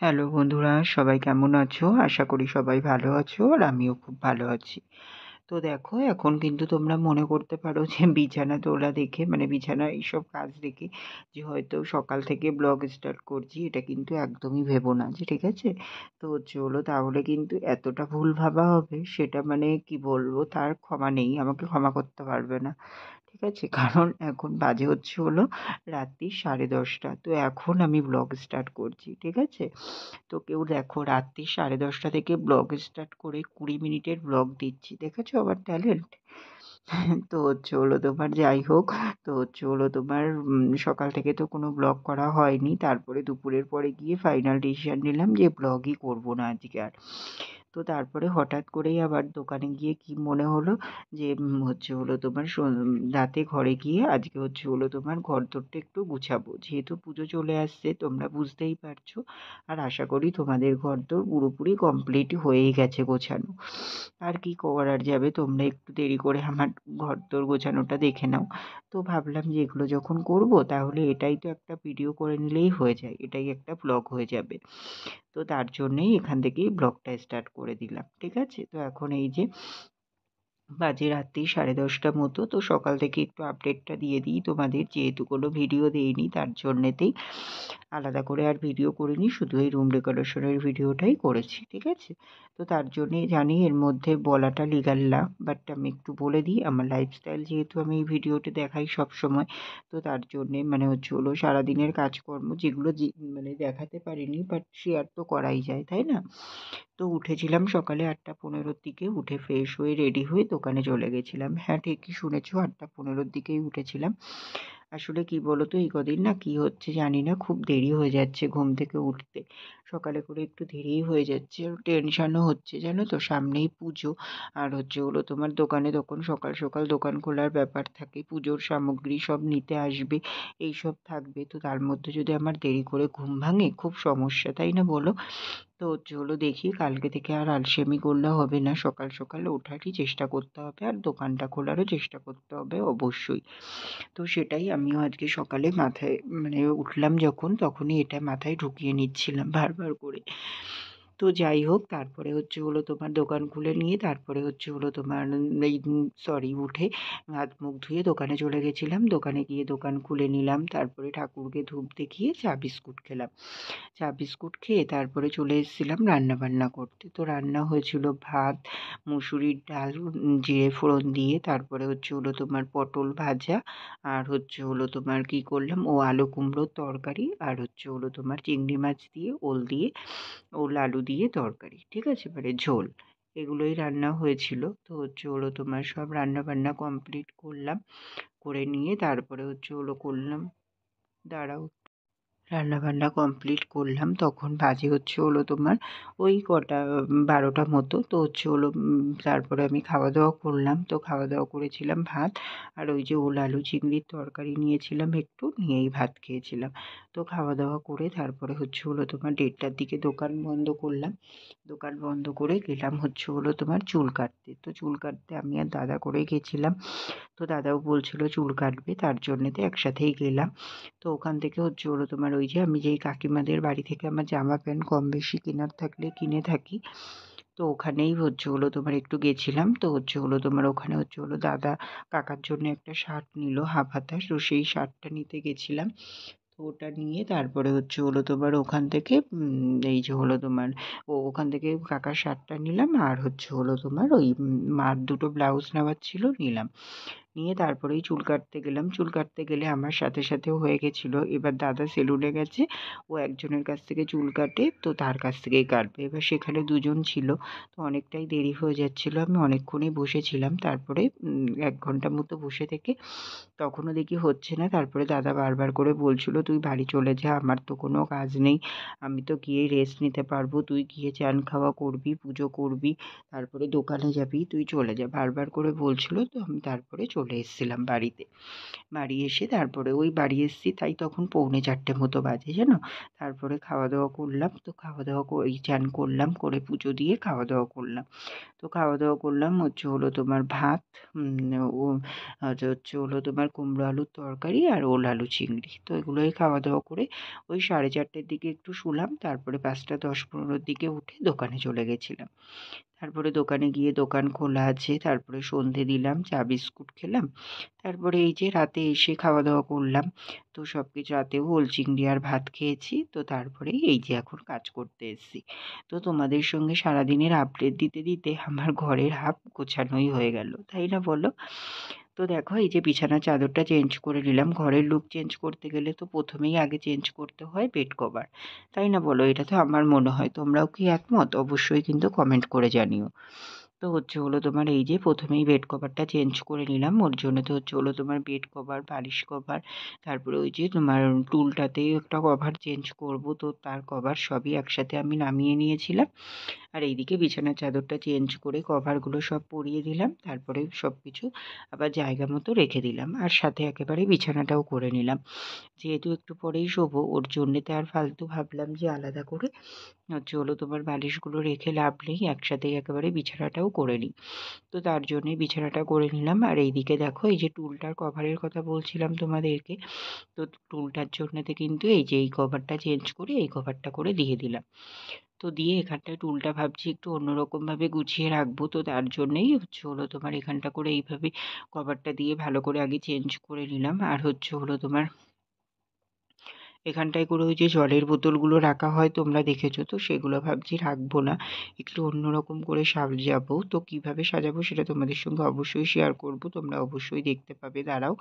Hello বন্ধুরা, সবাই কেমন আছো? আশা করি সবাই ভালো আছো আর আমিও খুব ভালো আছি। তো দেখো, এখন কিন্তু তোমরা মনে করতে পারো যে বিছানা তোলা দেখে, মানে বিছানা এইসব কাজ দেখে, যে হয়তো সকাল থেকে ব্লগ স্টার্ট করছি। এটা কিন্তু একদমই ভেবো না, যে ঠিক আছে। তো চলো, তাহলে কিন্তু এতটা ভুল ভাবা হবে সেটা মানে কি বলবো, তার ক্ষমা নেই, আমাকে ক্ষমা করতে পারবে না। ঠিক আছে, কারণ এখন বাজে হচ্ছে হলো রাত্রি 10:30। তো এখন আমি ব্লগ স্টার্ট করছি, ঠিক আছে। তো কেউ দেখো, রাত্রি 10:30 থেকে ব্লগ স্টার্ট করে 20 মিনিটের ব্লগ দিচ্ছি, দেখেছো আমার ট্যালেন্ট। তো হচ্ছে হলো তোমার, যাই হোক। তো হচ্ছে হলো তোমার সকাল থেকে তো কোনো ব্লগ করা হয়নি, তারপরে দুপুরের পরে গিয়ে ফাইনাল ডিসিশন নিলাম যে ব্লগই করবো না আজকে আর। তো তারপরে হঠাৎ করেই আবার দোকানে গিয়ে কি মনে হলো যে হচ্ছে হলো তোমার রাতে ঘরে গিয়ে আজকে হচ্ছে হলো তোমার ঘরদোরটা একটু গুছাবো, যেহেতু পুজো চলে আসছে, তোমরা বুঝতেই পারছো। আর আশা করি তোমাদের ঘরদোর পুরোপুরি কমপ্লিট হয়েই গেছে গোছানো। আর কি করার যাবে, তোমরা একটু দেরি করে আমার ঘরদোর গোছানোটা দেখে নাও। তো ভাবলাম যে এগুলো যখন করব, তাহলে এটাই তো একটা ভিডিও করে নিলেই হয়ে যায়, এটাই একটা ব্লগ হয়ে যাবে। তো তার জন্যেই এখান থেকেই ব্লগটা স্টার্ট করে দিলাম, ঠিক আছে। তো এখন এই যে বাজে রাত্রি 10:30 মতো, তো সকাল থেকে একটু আপডেটটা দিয়ে দিই তোমাদের, যেহেতু কোনো ভিডিও দেইনি তার জন্যেতেই আলাদা করে আর ভিডিও করিনি, শুধু এই রুম ডেকোরেশনের ভিডিওটাই করেছি, ঠিক আছে। তো তার জন্যেই জানি এর মধ্যে বলাটা লিগাল না, বাট আমি একটু বলে দিই, আমার লাইফস্টাইল যেহেতু আমি এই ভিডিওতে দেখাই সব সময়। তো তার জন্যে মানে হচ্ছে হলো সারাদিনের কাজকর্ম যেগুলো মানে দেখাতে পারিনি, বাট শেয়ার তো করাই যায়, তাই না। তো উঠেছিলাম সকালে 8:15-র দিকে, উঠে ফ্রেশ হয়ে রেডি হয়ে দোকানে চলে গেছিলাম। হ্যাঁ, ঠিকই শুনেছো, 8:15-র দিকেই উঠেছিলাম। আসলে কি বলো তো, এই কদিন না কি হচ্ছে জানি না, খুব দেরি হয়ে যাচ্ছে ঘুম থেকে উঠতে। সকালে করে একটু দেরিই হয়ে যাচ্ছে, আর টেনশনও হচ্ছে জানো তো, সামনেই পুজো। আর হচ্ছে হলো তোমার দোকানে তখন সকাল সকাল দোকান খোলার ব্যাপার থাকে, পুজোর সামগ্রী সব নিতে আসবে, এইসব থাকবে। তো তার মধ্যে যদি আমার দেরি করে ঘুম ভাঙে, খুব সমস্যা, তাই না বলো। তো চলো দেখি, কালকে থেকে আর আলসেমি করলে হবে না, সকাল সকাল ওঠারই চেষ্টা করতে হবে, আর দোকানটা খোলারও চেষ্টা করতে হবে অবশ্যই। তো সেটাই আমিও আজকে সকালে মাথায়, মানে উঠলাম যখন, তখনই এটা মাথায় ঢুকিয়ে নিচ্ছিলাম বারবার করে। তো যাই হোক, তারপরে হচ্ছে হলো তোমার দোকান খুলে নিয়ে, তারপরে হচ্ছে হলো তোমার এই সরি উঠে হাত মুখ ধুয়ে দোকানে চলে গেছিলাম। দোকানে গিয়ে দোকান খুলে নিলাম, তারপরে ঠাকুরকে ধূপ দেখিয়ে চা বিস্কুট খেলাম। চা বিস্কুট খেয়ে তারপরে চলে এসেছিলাম রান্না বান্না করতে। তো রান্না হয়েছিল ভাত, মুসুরির ডাল, জিরে ফোড়ন দিয়ে, তারপরে হচ্ছে হলো তোমার পটল ভাজা, আর হচ্ছে হলো তোমার কি করলাম, ও আলু কুমড়োর তরকারি, আর হচ্ছে হলো তোমার চিংড়ি মাছ দিয়ে ওল দিয়ে, ওল আলু দিয়ে তরকারি, ঠিক আছে, মানে ঝোল। এগুলোই রান্না হয়েছিল। তো হচ্ছে হলো তোমার সব রান্না বান্না কমপ্লিট করলাম, করে নিয়ে তারপরে হচ্ছে হলো করলাম, দাঁড়াও, রান্নাবান্না কমপ্লিট করলাম, তখন বাজে হচ্ছে হলো তোমার ওই কটা 12টা মতো। তো হচ্ছে হলো তারপরে আমি খাওয়া দাওয়া করলাম। তো খাওয়া দাওয়া করেছিলাম ভাত, আর ওই যে ওল আলু চিংড়ির তরকারি নিয়েছিলাম একটু, নিয়েই ভাত খেয়েছিলাম। তো খাওয়া দাওয়া করে তারপরে হচ্ছে হলো তোমার 1:30টার দিকে দোকান বন্ধ করলাম। দোকান বন্ধ করে গেলাম হচ্ছে হলো তোমার চুল কাটতে। তো চুল কাটতে আমি আর দাদা করে গেছিলাম। তো দাদাও বলছিল চুল কাটবে, তার জন্যেতে একসাথেই গেলাম। তো ওখান থেকে হচ্ছে হলো তোমার ওই যে আমি যেই কাকিমাদের বাড়ি থেকে আমার জামা প্যান্ট কম বেশি কেনার থাকলে কিনে থাকি, তো ওখানেই হচ্ছে হলো তোমার একটু গেছিলাম। তো হচ্ছে হলো তোমার ওখানে হচ্ছে হলো দাদা কাকার জন্য একটা শার্ট নিল হাফ হাতা, তো সেই শার্টটা নিতে গেছিলাম। তো ওটা নিয়ে তারপরে হচ্ছে হলো তোমার ওখান থেকে এই যে হলো তোমার ওখান থেকে কাকার শার্টটা নিলাম, আর হচ্ছে হলো তোমার ওই মার দুটো ব্লাউজ নেওয়ার ছিল, নিলাম। নিয়ে তারপরেই চুল কাটতে গেলাম। চুল কাটতে গেলে আমার সাথে সাথেও হয়ে গেছিলো, এবার দাদা সেলুনে গেছে, ও একজনের কাছ থেকে চুল কাটে, তো তার কাছ থেকেই কাটবে। এবার সেখানে দুজন ছিল, তো অনেকটাই দেরি হয়ে যাচ্ছিলো, আমি অনেকক্ষণই বসেছিলাম। তারপরে 1 ঘন্টা মতো বসে থেকে তখনও দেখি হচ্ছে না। তারপরে দাদা বারবার করে বলছিল, তুই বাড়ি চলে যা, আমার তো কোনো কাজ নেই, আমি তো গিয়েই রেস্ট নিতে পারবো, তুই গিয়ে চান খাওয়া করবি, পুজো করবি, তারপরে দোকানে যাবি, তুই চলে যা, বারবার করে বলছিল। তো আমি তারপরে চলে এসেছিলাম বাড়িতে। বাড়ি এসে তারপরে ওই বাড়ি এসেছি তাই তখন 3:45 মতো বাজে জানো। তারপরে খাওয়া দাওয়া করলাম, তো খাওয়া দাওয়া এই চান করলাম, করে পুজো দিয়ে খাওয়া দাওয়া করলাম। তো খাওয়া দাওয়া করলাম হচ্ছে হলো তোমার ভাত, ও হচ্ছে হলো তোমার কুমড়ো আলুর তরকারি আর ওল আলু চিংড়ি। তো এগুলোই খাওয়া দাওয়া করে ওই 4:30টার দিকে একটু শুলাম, তারপরে 5টা 10-15 দিকে উঠে দোকানে চলে গেছিলাম। তারপরে দোকানে গিয়ে দোকান খোলা আছে, তারপরে সন্ধে দিলাম, চা বিস্কুট খেলাম। তারপরে এই যে রাতে এসে খাওয়া দাওয়া করলাম। তো সব কিছু রাতেও ওল চিংড়ি আর ভাত খেয়েছি। তো তারপরেই এই যে এখন কাজ করতে এসেছি। তো তোমাদের সঙ্গে সারাদিনের আপডেট দিতে দিতে আমার ঘরের হাফ গোছানোই হয়ে গেল, তাই না বলো? তো দেখো এই যে বিছানার চাদরটা চেঞ্জ করে নিলাম। ঘরের লুক চেঞ্জ করতে গেলে তো প্রথমেই আগে চেঞ্জ করতে হয় বেড কভার, তাই না বলো? এটা তো আমার মনে হয়, তোমরাও কি একমত? অবশ্যই কিন্তু কমেন্ট করে জানিও। তো হচ্ছে হলো তোমার এই যে প্রথমেই বেড কভারটা চেঞ্জ করে নিলাম। ওর জন্য তো হচ্ছে হলো তোমার বেড কভার, বালিশ কভার, তারপরে ওই যে তোমার টুলটাতেই একটা কভার চেঞ্জ করব, তো তার কভার সবই একসাথে আমি নামিয়ে নিয়েছিলাম। আর এইদিকে বিছানার চাদরটা চেঞ্জ করে কভারগুলো সব পরিয়ে দিলাম, তারপরে সব কিছু আবার জায়গা মতো রেখে দিলাম, আর সাথে একেবারে বিছানাটাও করে নিলাম। যেহেতু একটু পরেই শোবো, ওর জন্যে তো আর ফালতু ভাবলাম যে আলাদা করে হচ্ছে হলো তোমার বালিশগুলো রেখে লাভ নেই, একসাথেই একেবারে বিছানাটাও করে নিই। তো তার জন্যই বিছানাটা করে নিলাম। আর এইদিকে দেখো এই যে টুলটার কভারের কথা বলছিলাম তোমাদেরকে, তো টুলটার জন্যতে কিন্তু এই যে এই কভারটা চেঞ্জ করে এই কভারটা করে দিয়ে দিলাম। তো দিয়ে এখানটায় টুলটা ভাবছি একটু অন্যরকমভাবে গুছিয়ে রাখবো, তো তার জন্যেই হচ্ছে হলো তোমার এখানটা করে এইভাবে কভারটা দিয়ে ভালো করে আগে চেঞ্জ করে নিলাম। আর হচ্ছে হলো তোমার এখানটায় করে ওই যে জলের বোতলগুলো রাখা হয় তোমরা দেখেছো, তো সেগুলো ভাবছি রাখবো না, একটু অন্যরকম করে সাজাবো। তো কিভাবে সাজাবো সেটা তোমাদের সঙ্গে অবশ্যই শেয়ার করব, তোমরা অবশ্যই দেখতে পাবে, দাঁড়াও।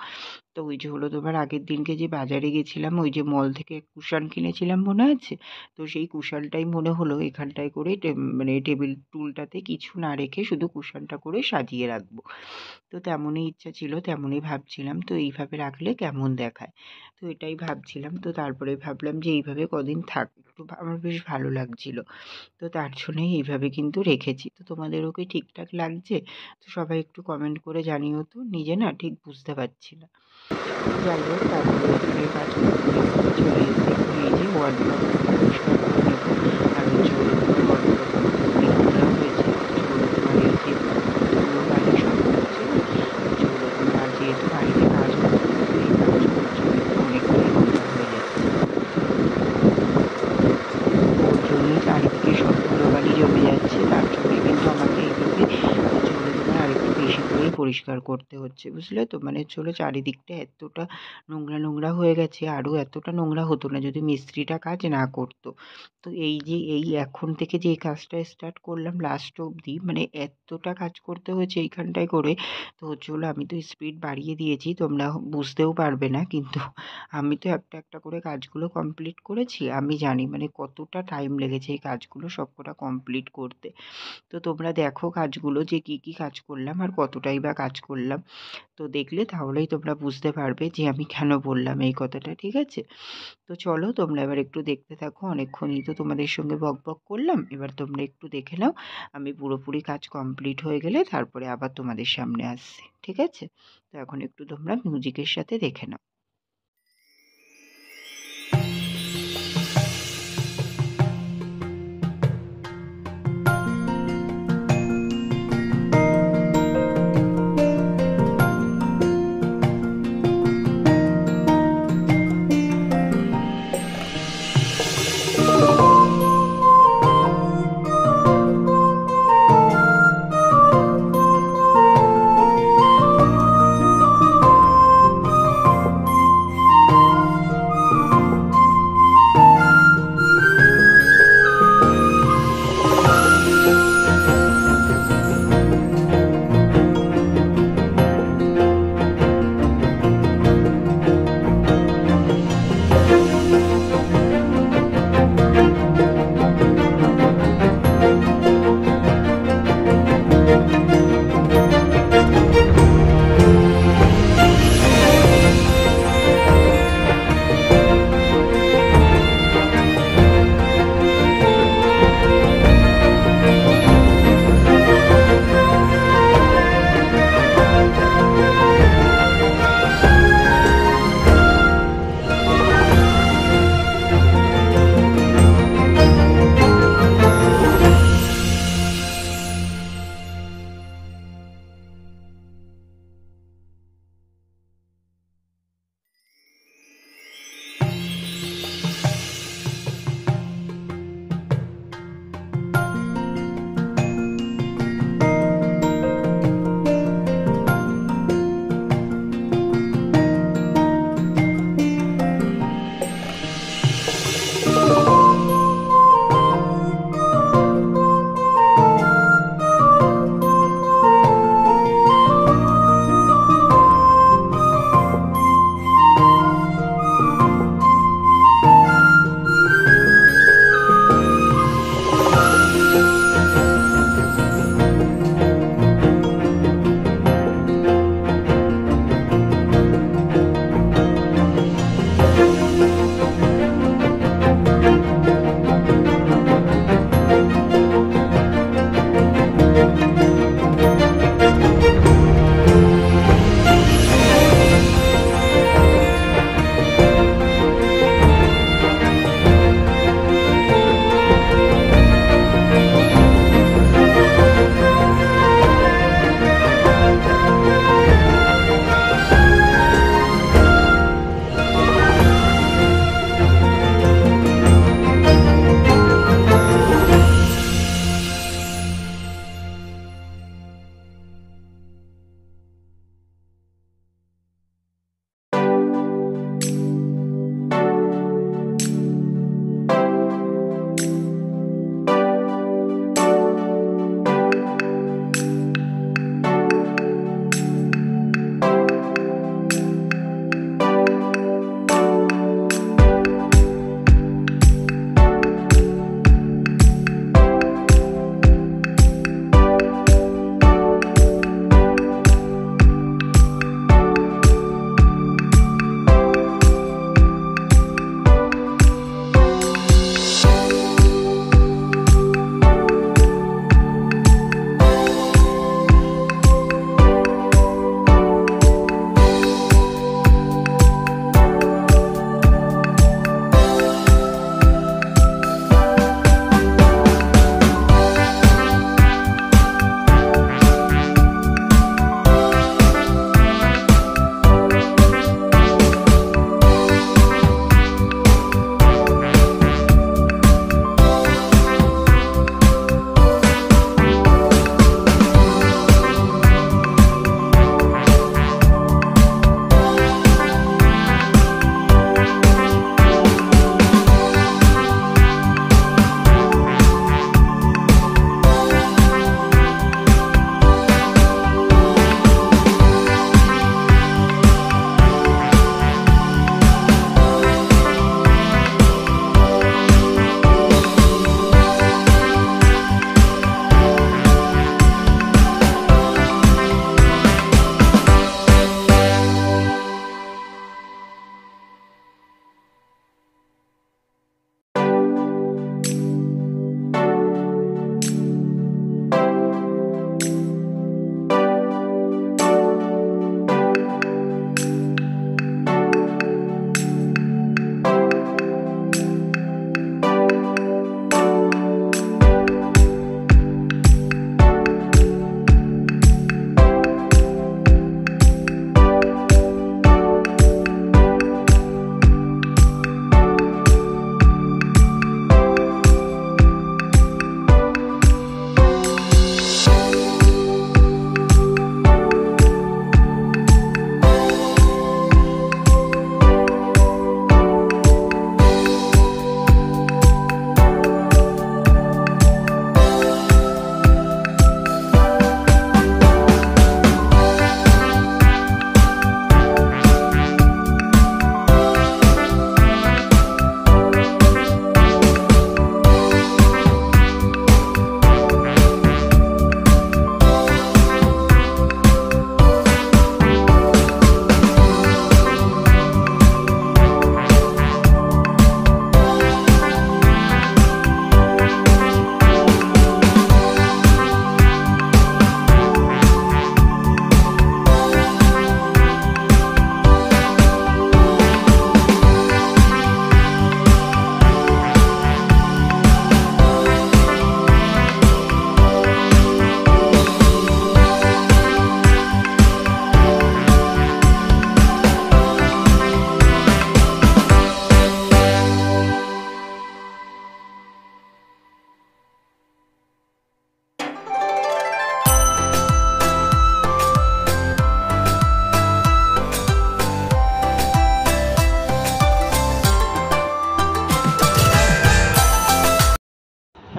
তো ওই যে হলো তোমার আগের দিনকে যে বাজারে গেছিলাম, ওই যে মল থেকে কুশান কিনেছিলাম মনে আছে? তো সেই কুশানটাই মনে হলো এখানটায় করে মানে টেবিল টুলটাতে কিছু না রেখে শুধু কুশানটা করে সাজিয়ে রাখবো। তো তেমনই ইচ্ছা ছিল, তেমনই ভাবছিলাম তো এইভাবে রাখলে কেমন দেখায়। তো এটাই ভাবছিলাম, তো তারপরে ভাবলাম যে এইভাবে কদিন থাক, একটু আমার বেশ ভালো লাগছিল। তো তার জন্যই এইভাবে কিন্তু রেখেছি। তো তোমাদেরও কি ঠিকঠাক লাগছে? তো সবাই একটু কমেন্ট করে জানিও তো, নিজে না ঠিক বুঝতে পারছি না। যাই হোক, তারপরে এখানে কাজ করতে করতে চলে এসে এখন এই যে ওয়ার্ডরোবটা পরিষ্কার করে নেবো। আর হচ্ছে হলো তোমার ওয়ার্ডরোবটা কমপ্লিট করা হয়েছে, হচ্ছে হলো তোমার এই যে তুলো বালিশ সব হচ্ছে, হচ্ছে হলো তোমার আর যেহেতু বাড়িতে কাজ হচ্ছে, তো এই কাজগুলোর জন্য তো অনেকটাই নোংরা হয়ে যাচ্ছে। তো ওর জন্যই চারিদিকে সব ধুলোবালি জমে যাচ্ছে, তার জন্যে কিন্তু আমাকে এইভাবে হচ্ছে হলো তোমার আরেকটু বেশি করেই পরিষ্কার করতে হচ্ছে, বুঝলে তো? মানে হচ্ছে হলো চারিদিকটা এতটা নোংরা নোংরা হয়ে গেছে, আরও এতটা নোংরা হতো না যদি মিস্ত্রিটা কাজ না করতো। তো এই যে এই এখন থেকে যে এই কাজটা স্টার্ট করলাম লাস্ট অবধি মানে এতটা কাজ করতে হয়েছে এইখানটায় করে। তো হচ্ছে হলো আমি তো স্পিড বাড়িয়ে দিয়েছি, তোমরা বুঝতেও পারবে না, কিন্তু আমি তো একটা একটা করে কাজগুলো কমপ্লিট করেছি। আমি জানি মানে কতটা টাইম লেগেছে এই কাজগুলো সবকটা কমপ্লিট করতে। তো তোমরা দেখো কাজগুলো যে কি কি কাজ করলাম আর কতটাই বা কাজ করলাম। তো দেখলে তাহলেই তোমরা বুঝতে পারবে যে আমি কেন বললাম এই কথাটা, ঠিক আছে? তো চলো তোমরা এবার একটু দেখতে থাকো, অনেকক্ষণই তো তোমাদের সঙ্গে বক বক করলাম, এবার তোমরা একটু দেখে নাও। আমি পুরোপুরি কাজ কমপ্লিট হয়ে গেলে তারপরে আবার তোমাদের সামনে আসছি, ঠিক আছে? তো এখন একটু তোমরা মিউজিকের সাথে দেখে নাও।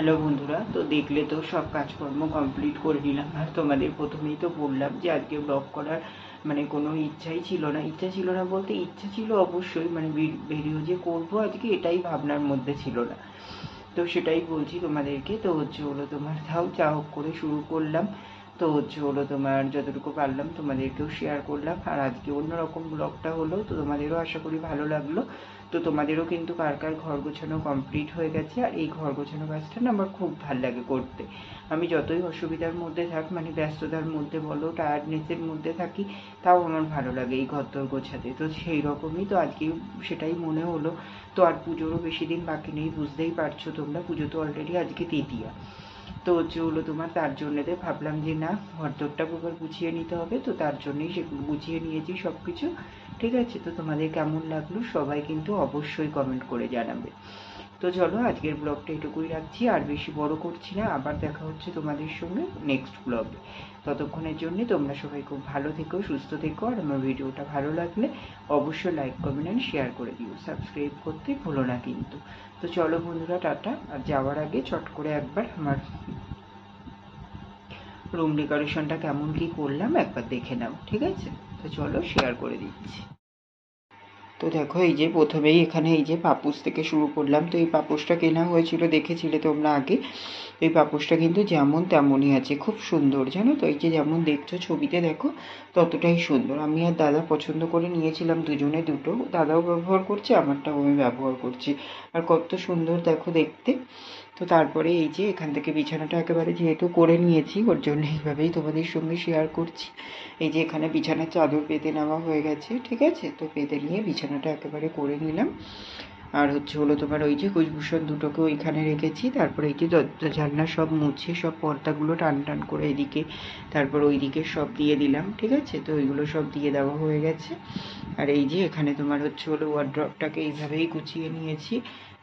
হ্যালো বন্ধুরা, তো দেখলে তো সব কাজকর্ম কমপ্লিট করে নিলাম। আর তোমাদের প্রথমেই তো বললাম যে আজকে ব্লগ করার কোনো ইচ্ছা ছিল না বলতে ইচ্ছা ছিল অবশ্যই, ভিডিও যে করবো আজকে এটাই ভাবনার মধ্যে ছিল না। তো সেটাই বলছি তোমাদেরকে। তো হলো তোমার যা হোক করে শুরু করলাম। তো হলো তোমার যতটুকু পারলাম তোমাদেরকেও শেয়ার করলাম। আর আজকে অন্যরকম ব্লগটা হলো, তো তোমাদেরও আশা করি ভালো লাগলো। তো তোমাদেরও কিন্তু কার কার ঘর গোছানো কমপ্লিট হয়ে গেছে। আর এই ঘর গোছানো কাজটা না আমার খুব ভাল লাগে করতে। আমি যতই অসুবিধার মধ্যে থাক, ব্যস্ততার মধ্যে বলো, টায়ার্ডনেসের মধ্যে থাকি, তাও আমার ভালো লাগে এই ঘরদোর গোছাতে। তো সেই রকমই তো আজকে সেটাই মনে হলো। তো আর পুজোরও বেশি দিন বাকি নেই, বুঝতেই পারছো তোমরা, পুজো তো অলরেডি আজকে তৃতীয়া। তো হলো তোমার তার জন্যে ভাবলাম যে না, ঘরদোরটা একবার গুছিয়ে নিতে হবে। তো তার জন্যই সেগুলো গুছিয়ে নিয়েছি সব কিছু। ঠিক আছে, তো তোমাদের কেমন লাগলো সবাই কিন্তু অবশ্যই কমেন্ট করে জানাবে। তো চলো আজকের ব্লগটা এটুকুই রাখছি, আর বেশি বড় করছি না। আবার দেখা হচ্ছে তোমাদের সঙ্গে নেক্সট ব্লগে। ততক্ষণের জন্য তোমরা সবাই খুব ভালো থেকো, সুস্থ থেকো। আর আমার ভিডিওটা ভালো লাগলে অবশ্যই লাইক, কমেন্ট অ্যান্ড শেয়ার করে দিও। সাবস্ক্রাইব করতে ভুলো না কিন্তু। তো চলো বন্ধুরা, টাটা। আর যাওয়ার আগে চট করে একবার আমার রুম ডেকোরেশনটা কেমন কি করলাম একবার দেখে নাও, ঠিক আছে? তো চলো শেয়ার করে দিচ্ছি। তো দেখো, এই যে প্রথমেই এখানে এই যে পাপোশ থেকে শুরু করলাম। তো এই পাপোশটা কেনা হয়েছিল, দেখেছিলে তোমরা আগে। এই পাপোশটা কিন্তু যেমন তেমনই আছে, খুব সুন্দর জানো তো। এই যে যেমন দেখছো ছবিতে দেখো, ততটাই সুন্দর। আমি আর দাদা পছন্দ করে নিয়েছিলাম দুজনে দুটো। দাদাও ব্যবহার করছে, আমারটাও আমি ব্যবহার করছি। আর কত সুন্দর দেখো দেখতে। তো তারপরে এই যে এখান থেকে বিছানাটা একেবারে যেহেতু করে নিয়েছি, ওর জন্য এইভাবেই তোমাদের সঙ্গে শেয়ার করছি। এই যে এখানে বিছানার চাদর পেতে নেওয়া হয়ে গেছে, ঠিক আছে? তো পেতে নিয়ে বিছানাটা একেবারে করে নিলাম। আর হলো তোমার ওই যে কুশভূষণ দুটোকে ওইখানে রেখেছি। তারপরে এই যে দরজা জানলা সব মুছে সব পর্দাগুলো টান টান করে এদিকে, তারপর ওইদিকে সব দিয়ে দিলাম, ঠিক আছে? তো ওইগুলো সব দিয়ে দেওয়া হয়ে গেছে। আর এই যে এখানে তোমার হলো ওয়ার্ড্রপটাকে এইভাবেই গুছিয়ে নিয়েছি।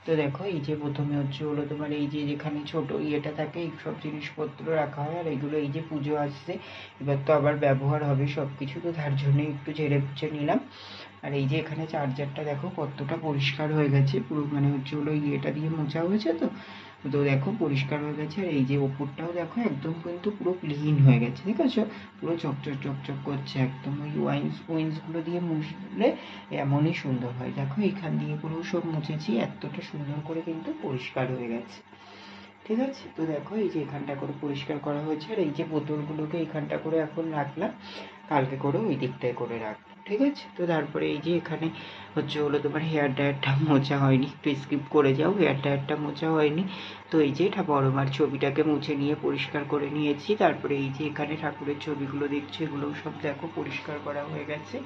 তো দেখো, এই যে প্রথমে হলো তোমার এই যে যেখানে ছোট ইয়েটা থাকে, এই সব জিনিসপত্র রাখা হয়। আর এইগুলো এই যে পুজো আসছে, এবার তো আবার ব্যবহার হবে সব কিছু, তো তার জন্যই একটু ঝেড়ে পুছে নিলাম। আর এই যে এখানে চার্জারটা দেখো কতটা পরিষ্কার হয়ে গেছে পুরো, হলো ইয়েটা দিয়ে মোছা হয়েছে। তো তো দেখো পরিষ্কার হয়ে গেছে। আর এই যে ওপরটাও দেখো একদম কিন্তু পুরো ক্লিন হয়ে গেছে, ঠিক আছে? পুরো চকচক চকচক করছে একদম। ওই উইন্সগুলো দিয়ে মুছলে এমনই সুন্দর হয়। দেখো এখান দিয়ে পুরো সব মুছেছি, এতটা সুন্দর করে কিন্তু পরিষ্কার হয়ে গেছে, ঠিক আছে? তো দেখো এই যে এখানটা করে পরিষ্কার করা হয়েছে। আর এই যে বোতলগুলোকে এখানটা করে এখন রাখলাম, কালকে করে ওই দিকটায় করে রাখবো, ঠিক আছে? তো তারপরে এই যে এখানে হলো তোমার হেয়ার ড্রায়ারটা মোছা হয়নি, একটু স্কিপ করে যাও, হেয়ার ড্রায়ারটা মোছা হয়নি। তো এই যে এটা বড় মার ছবিটাকে মুছে নিয়ে পরিষ্কার করে নিয়েছি। তারপরে এই যে এখানে ঠাকুরের ছবিগুলো দেখছো, এগুলোও সব দেখো পরিষ্কার করা হয়ে গেছে,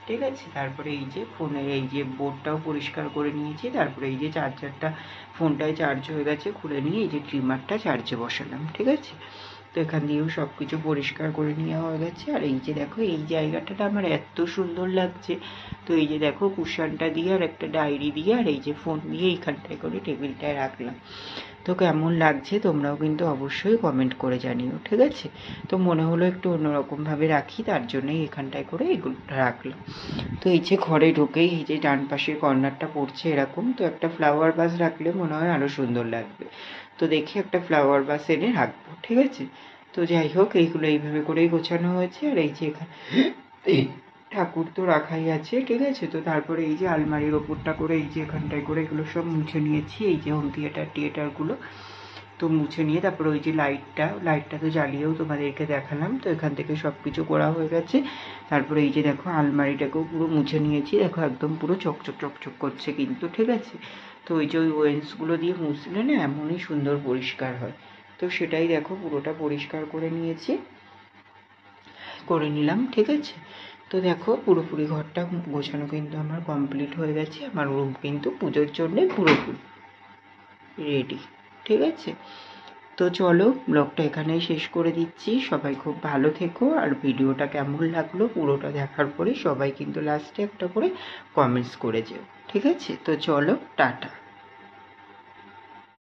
ঠিক আছে? তারপরে এই যে ফোনের এই যে বোর্ডটাও পরিষ্কার করে নিয়েছি। তারপরে এই যে চার্জারটা, ফোনটায় চার্জ হয়ে গেছে, খুলে নিয়ে এই যে ট্রিমারটা চার্জে বসালাম, ঠিক আছে? তো এখান দিয়েও সব কিছু পরিষ্কার করে নেওয়া হয়ে গেছে। আর এই যে দেখো এই জায়গাটা আমার এত সুন্দর লাগছে। তো এই যে দেখো কুশনটা দিয়ে আর একটা ডায়েরি দিয়ে আর এই যে ফোন দিয়ে এইখানটায় করে টেবিলটায় রাখলাম। তো কেমন লাগছে তোমরাও কিন্তু অবশ্যই কমেন্ট করে জানিও, ঠিক আছে? তো মনে হলো একটু অন্যরকমভাবে রাখি, তার জন্যই এখানটায় করে এগুলো রাখলাম। তো এই যে ঘরে ঢুকেই এই যে ডান পাশের কর্নারটা পড়ছে এরকম, তো একটা ফ্লাওয়ার ভাস রাখলে মনে হয় আরও সুন্দর লাগবে। তো দেখি একটা ফ্লাওয়ার ভাস এনে রাখবো, ঠিক আছে? তো যাই হোক, এইগুলো এইভাবে করেই গোছানো হয়েছে। আর এই যে এখানে ঠাকুর তো রাখাই আছে, ঠিক আছে? তো তারপরে এই যে আলমারির ওপরটা করে এই যে এখানটায় করে এগুলো সব মুছে নিয়েছি। এই যে হোম থিয়েটারগুলো তো মুছে নিয়ে তারপরে ওই যে লাইটটা তো জ্বালিয়েও তোমাদেরকে দেখালাম। তো এখান থেকে সব কিছু করা হয়ে গেছে। তারপরে এই যে দেখো আলমারিটাকেও পুরো মুছে নিয়েছি, দেখো একদম পুরো চকচক চকচক করছে কিন্তু, ঠিক আছে? তো ওই যে ওই ওয়েন্সগুলো দিয়ে মুছলে না এমনই সুন্দর পরিষ্কার হয়। তো সেটাই দেখো পুরোটা পরিষ্কার করে নিলাম, ঠিক আছে? তো দেখো পুরোপুরি ঘরটা গোছানো কিন্তু আমার কমপ্লিট হয়ে গেছে। আমার রুম কিন্তু পুজোর জন্যে পুরোপুরি রেডি, ঠিক আছে? তো চলো ব্লগটা এখানেই শেষ করে দিচ্ছি। সবাই খুব ভালো থেকো। আর ভিডিওটা কেমন লাগলো পুরোটা দেখার পরে সবাই কিন্তু লাস্টে একটা করে কমেন্টস করে যেও, ঠিক আছে? তো চলো টাটা।